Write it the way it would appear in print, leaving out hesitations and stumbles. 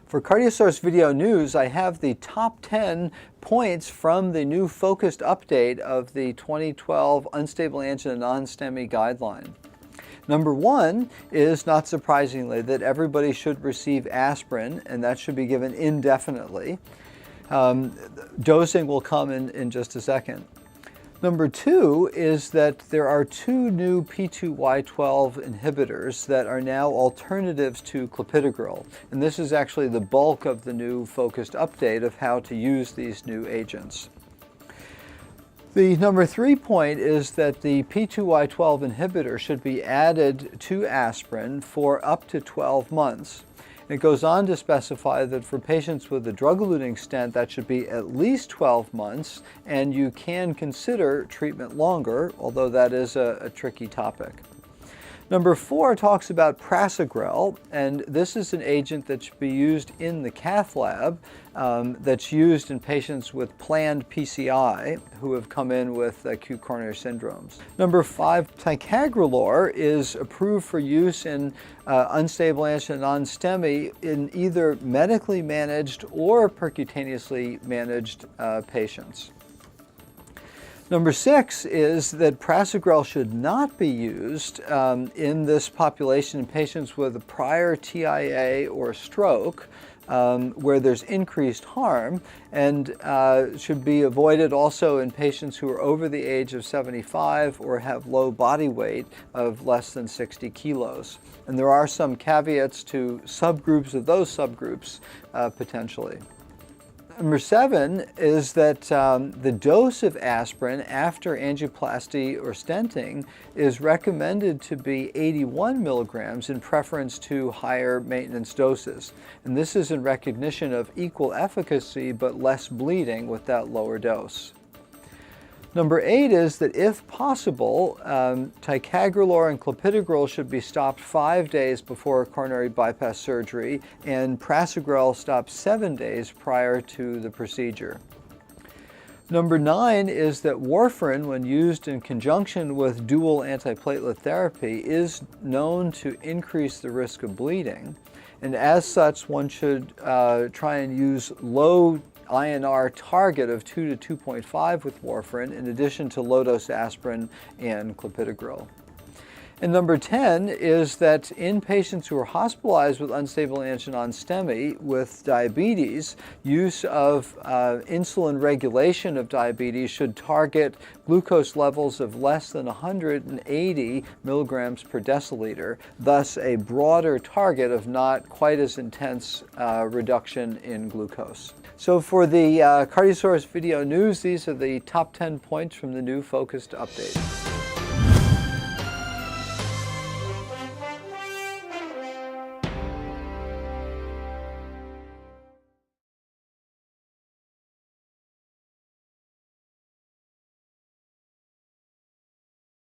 For Cardiosource Video News, I have the top 10 points from the new focused update of the 2012 Unstable Angina Non-STEMI Guideline. Number one is, not surprisingly, that everybody should receive aspirin, and that should be given indefinitely. Dosing will come in just a second. Number two is that there are two new P2Y12 inhibitors that are now alternatives to clopidogrel. And this is actually the bulk of the new focused update of how to use these new agents. The number three point is that the P2Y12 inhibitor should be added to aspirin for up to 12 months. It goes on to specify that for patients with a drug-eluting stent, that should be at least 12 months, and you can consider treatment longer, although that is a tricky topic. Number four talks about prasugrel, and this is an agent that should be used in the cath lab that's used in patients with planned PCI who have come in with acute coronary syndromes. Number five, ticagrelor is approved for use in unstable angina non-STEMI in either medically managed or percutaneously managed patients. Number six is that prasugrel should not be used in this population in patients with a prior TIA or stroke where there's increased harm, and should be avoided also in patients who are over the age of 75 or have low body weight of less than 60 kilos. And there are some caveats to subgroups of those subgroups potentially. Number seven is that the dose of aspirin after angioplasty or stenting is recommended to be 81 milligrams in preference to higher maintenance doses. And this is in recognition of equal efficacy but less bleeding with that lower dose. Number eight is that if possible, ticagrelor and clopidogrel should be stopped 5 days before coronary bypass surgery, and prasugrel stopped 7 days prior to the procedure. Number nine is that warfarin, when used in conjunction with dual antiplatelet therapy, is known to increase the risk of bleeding, and as such, one should try and use low INR target of 2 to 2.5 with warfarin, in addition to low-dose aspirin and clopidogrel. And number 10 is that in patients who are hospitalized with unstable angina non-STEMI with diabetes, use of insulin regulation of diabetes should target glucose levels of less than 180 milligrams per deciliter, thus a broader target of not quite as intense reduction in glucose. So for the Cardiosource Video News, these are the top 10 points from the new focused update.